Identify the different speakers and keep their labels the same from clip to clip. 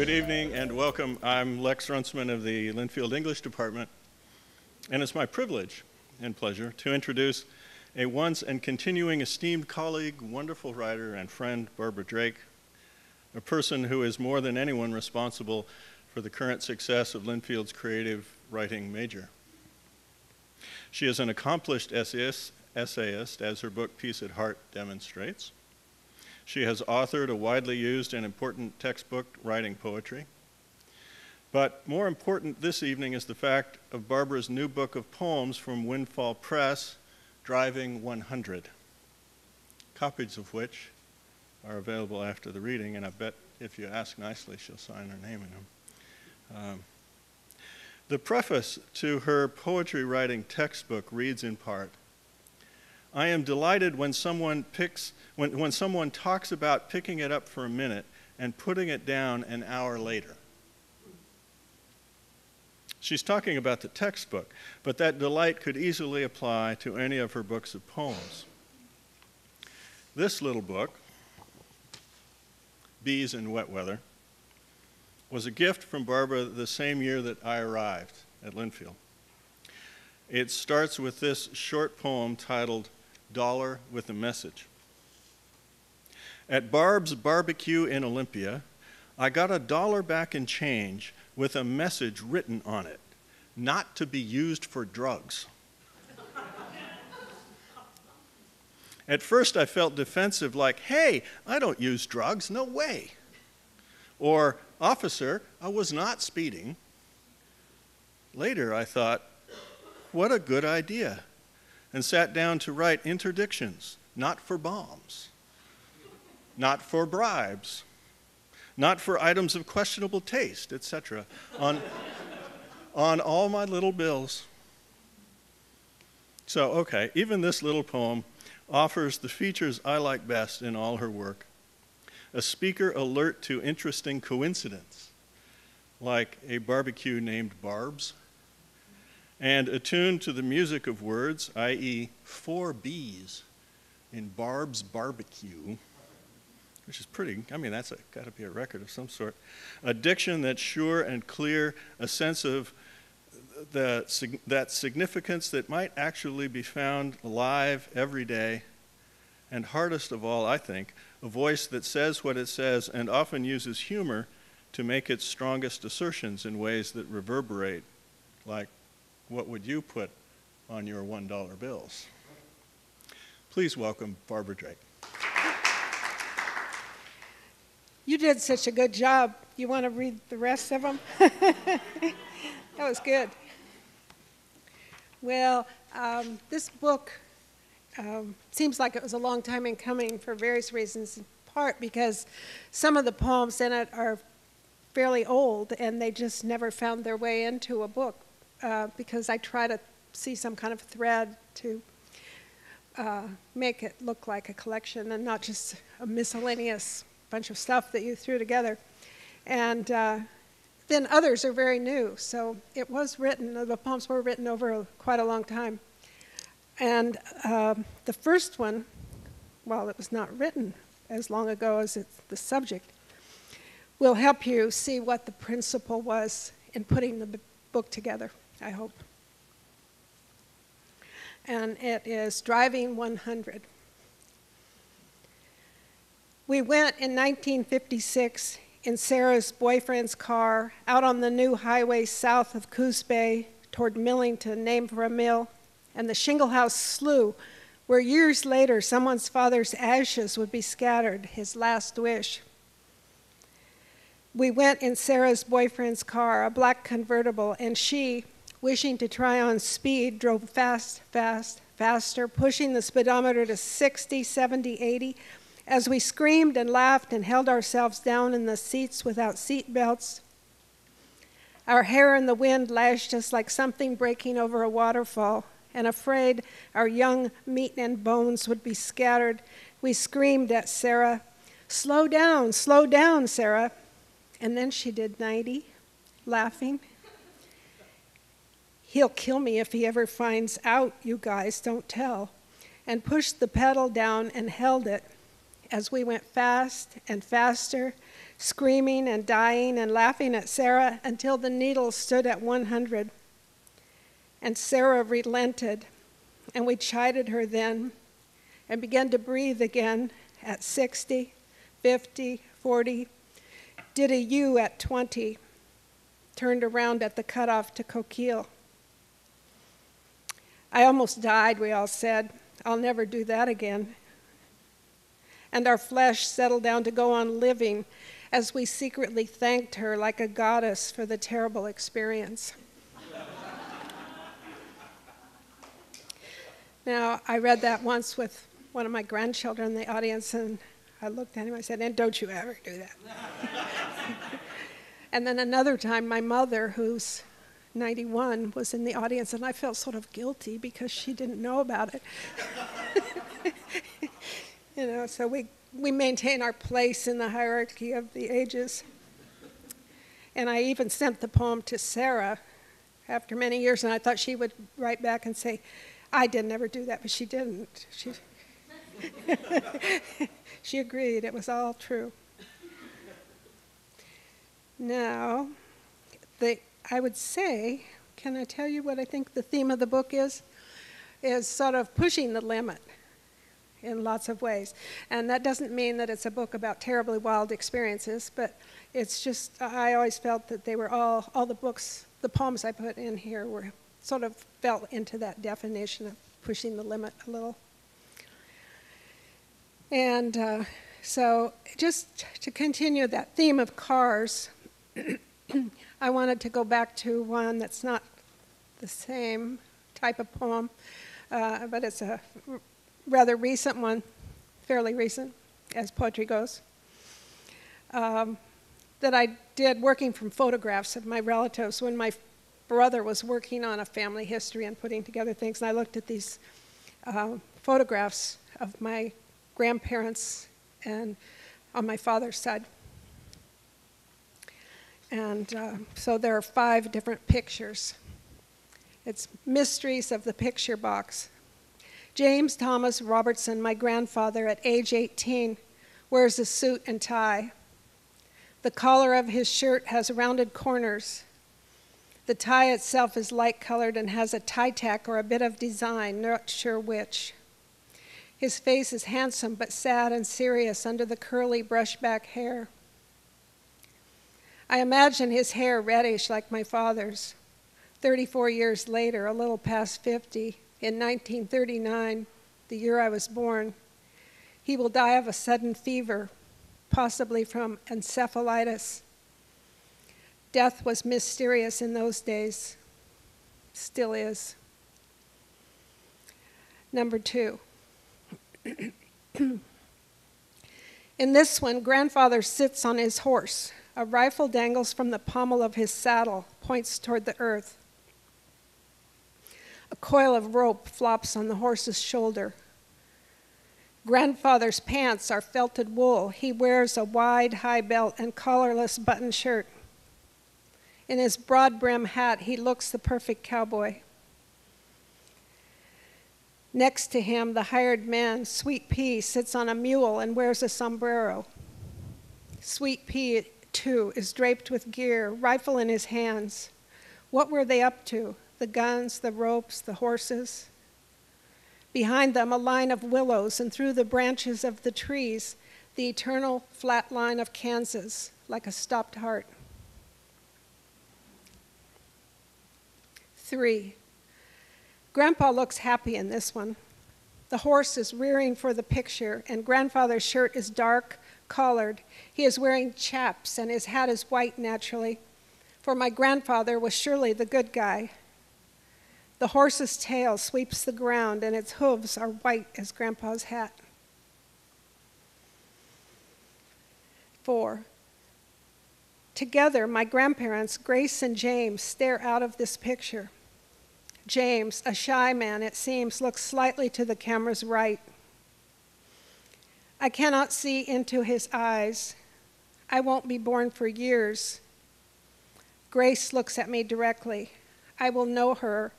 Speaker 1: Good evening and welcome. I'm Lex Runsman of the Linfield English Department, and it's my privilege and pleasure to introduce a once and continuing esteemed colleague, wonderful writer and friend, Barbara Drake, a person who is more than anyone responsible for the current success of Linfield's creative writing major. She is an accomplished essayist, as her book Peace at Heart demonstrates. She has authored a widely used and important textbook writing poetry. But more important this evening is the fact of Barbara's new book of poems from Windfall Press, Driving 100, copies of which are available after the reading, and I bet if you ask nicely, she'll sign her name in them. The preface to her poetry writing textbook reads in part, I am delighted when someone talks about picking it up for a minute and putting it down an hour later. She's talking about the textbook, but that delight could easily apply to any of her books of poems. This little book, Bees in Wet Weather, was a gift from Barbara the same year that I arrived at Linfield. It starts with this short poem titled Dollar with a Message. At Barb's barbecue in Olympia, I got $1 back in change with a message written on it, not to be used for drugs. At first I felt defensive, like, hey, I don't use drugs, no way. Or, officer, I was not speeding. Later I thought, what a good idea, and sat down to write interdictions, not for bombs, not for bribes, not for items of questionable taste, etc., on all my little bills. So, okay, even this little poem offers the features I like best in all her work. A speaker alert to interesting coincidence, like a barbecue named Barb's, and attuned to the music of words, i.e. 4 B's in Barb's barbecue, which is pretty, I mean, that's got to be a record of some sort. A diction that's sure and clear, a sense of that significance that might actually be found alive every day, and hardest of all, I think, a voice that says what it says and often uses humor to make its strongest assertions in ways that reverberate, like, what would you put on your $1 bills? Please welcome Barbara Drake.
Speaker 2: You did such a good job. You want to read the rest of them? That was good. Well, this book seems like it was a long time in coming for various reasons, in part because some of the poems in it are fairly old and they just never found their way into a book because I try to see some kind of thread to make it look like a collection and not just a miscellaneous bunch of stuff that you threw together. And then others are very new, so it was written, the poems were written over quite a long time. And the first one, while it was not written as long ago as it's the subject, will help you see what the principle was in putting the book together, I hope. And it is Driving 100. We went in 1956 in Sarah's boyfriend's car out on the new highway south of Coos Bay toward Millington, named for a mill, and the Shingle House Slough, where years later someone's father's ashes would be scattered, his last wish. We went in Sarah's boyfriend's car, a black convertible, and she, wishing to try on speed, drove fast, fast, faster, pushing the speedometer to 60, 70, 80, as we screamed and laughed and held ourselves down in the seats without seat belts. Our hair in the wind lashed us like something breaking over a waterfall, and afraid our young meat and bones would be scattered, we screamed at Sarah, slow down, Sarah." And then she did 90, laughing. "He'll kill me if he ever finds out, you guys, don't tell," and pushed the pedal down and held it as we went fast and faster, screaming and dying and laughing at Sarah until the needle stood at 100. And Sarah relented, and we chided her then and began to breathe again at 60, 50, 40, did a U at 20, turned around at the cutoff to Coquille. I almost died, we all said. I'll never do that again. And our flesh settled down to go on living as we secretly thanked her like a goddess for the terrible experience. Now, I read that once with one of my grandchildren in the audience, and I looked at him, I said, and don't you ever do that. And then another time, my mother, who's 91, was in the audience, and I felt sort of guilty because she didn't know about it. You know, so we maintain our place in the hierarchy of the ages. And I even sent the poem to Sarah after many years, and I thought she would write back and say, I did never do that, but she didn't. She agreed, it was all true. Now, I would say, can I tell you what I think the theme of the book is? Is sort of pushing the limit in lots of ways. And that doesn't mean that it's a book about terribly wild experiences, but it's just, I always felt that they were all the books, the poems I put in here were sort of fell into that definition of pushing the limit a little. And so just to continue that theme of cars, I wanted to go back to one that's not the same type of poem, but it's a rather recent one, fairly recent, as poetry goes, that I did working from photographs of my relatives when my brother was working on a family history and putting together things, and I looked at these photographs of my grandparents and on my father's side. And so there are 5 different pictures. It's Mysteries of the Picture Box. James Thomas Robertson, my grandfather, at age 18, wears a suit and tie. The collar of his shirt has rounded corners. The tie itself is light-colored and has a tie tack or a bit of design, not sure which. His face is handsome but sad and serious under the curly brushback hair. I imagine his hair reddish like my father's. 34 years later, a little past 50, in 1939, the year I was born, he will die of a sudden fever, possibly from encephalitis. Death was mysterious in those days, still is. Number 2. In this one, grandfather sits on his horse. A rifle dangles from the pommel of his saddle, points toward the earth. A coil of rope flops on the horse's shoulder. Grandfather's pants are felted wool. He wears a wide, high belt and collarless button shirt. In his broad brim hat, he looks the perfect cowboy. Next to him, the hired man, Sweet Pea, sits on a mule and wears a sombrero. Sweet Pea, too, is draped with gear, rifle in his hands. What were they up to? The guns, the ropes, the horses? Behind them, a line of willows, and through the branches of the trees, the eternal flat line of Kansas, like a stopped heart. 3. Grandpa looks happy in this one. The horse is rearing for the picture, and grandfather's shirt is dark, collared. He is wearing chaps, and his hat is white naturally, for my grandfather was surely the good guy. The horse's tail sweeps the ground, and its hooves are white as grandpa's hat. 4. Together, my grandparents, Grace and James, stare out of this picture. James, a shy man, it seems, looks slightly to the camera's right. I cannot see into his eyes. I won't be born for years. Grace looks at me directly. I will know her.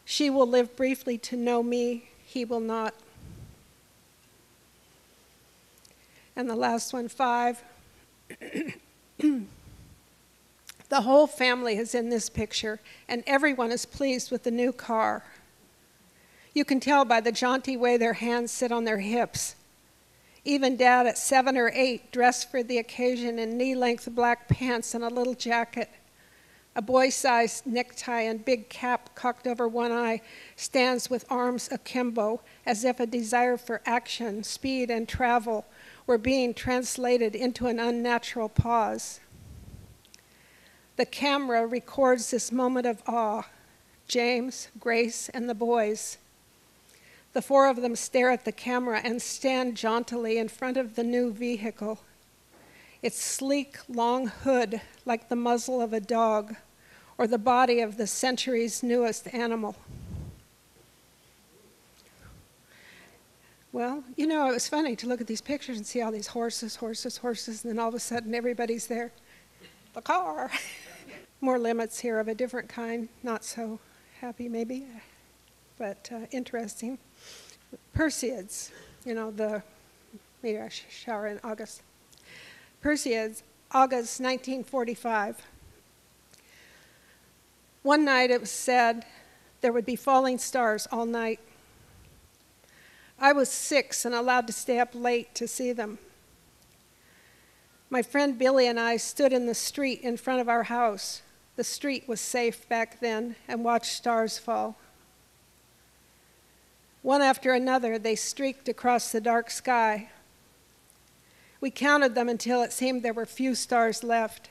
Speaker 2: She will live briefly to know me. He will not. And the last one, 5. The whole family is in this picture, and everyone is pleased with the new car. You can tell by the jaunty way their hands sit on their hips. Even Dad at 7 or 8, dressed for the occasion in knee-length black pants and a little jacket. A boy-sized necktie and big cap cocked over one eye, stands with arms akimbo, as if a desire for action, speed, and travel were being translated into an unnatural pause. The camera records this moment of awe. James, Grace, and the boys. The 4 of them stare at the camera and stand jauntily in front of the new vehicle. Its sleek, long hood, like the muzzle of a dog, or the body of the century's newest animal. Well, you know, it was funny to look at these pictures and see all these horses, and then all of a sudden everybody's there. The car. More limits here of a different kind, not so happy maybe, but interesting. Perseids, you know, maybe I should shower in August. Perseids, August 1945. One night it was said there would be falling stars all night. I was 6 and allowed to stay up late to see them. My friend Billy and I stood in the street in front of our house. The street was safe back then, and watched stars fall. One after another, they streaked across the dark sky. We counted them until it seemed there were few stars left.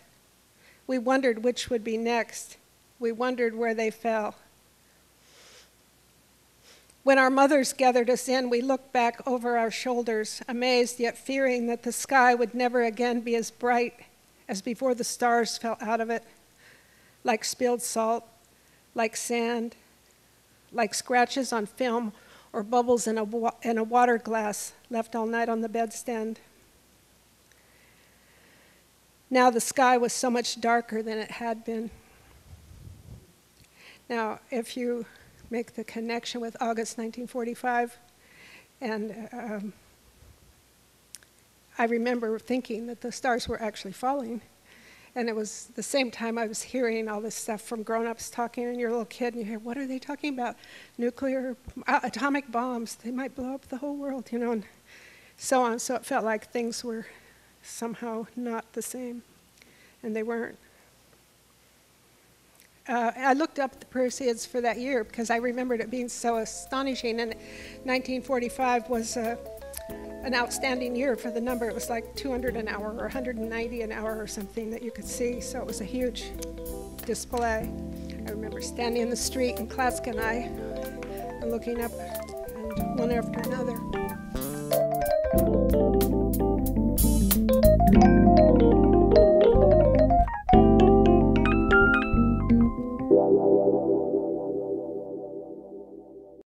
Speaker 2: We wondered which would be next. We wondered where they fell. When our mothers gathered us in, we looked back over our shoulders, amazed yet fearing that the sky would never again be as bright as before the stars fell out of it, like spilled salt, like sand, like scratches on film or bubbles in a water glass left all night on the bedstand. Now the sky was so much darker than it had been. Now, if you make the connection with August 1945, and I remember thinking that the stars were actually falling, and it was the same time I was hearing all this stuff from grown-ups talking, and you're a little kid, and you hear, what are they talking about? Nuclear, atomic bombs, they might blow up the whole world, you know, and so on. So it felt like things were somehow not the same, and they weren't. I looked up the Perseids for that year because I remembered it being so astonishing, and 1945 was an outstanding year for the number. It was like 200 an hour or 190 an hour or something that you could see, so it was a huge display. I remember standing in the street in Klaska and I and looking up, and one after another.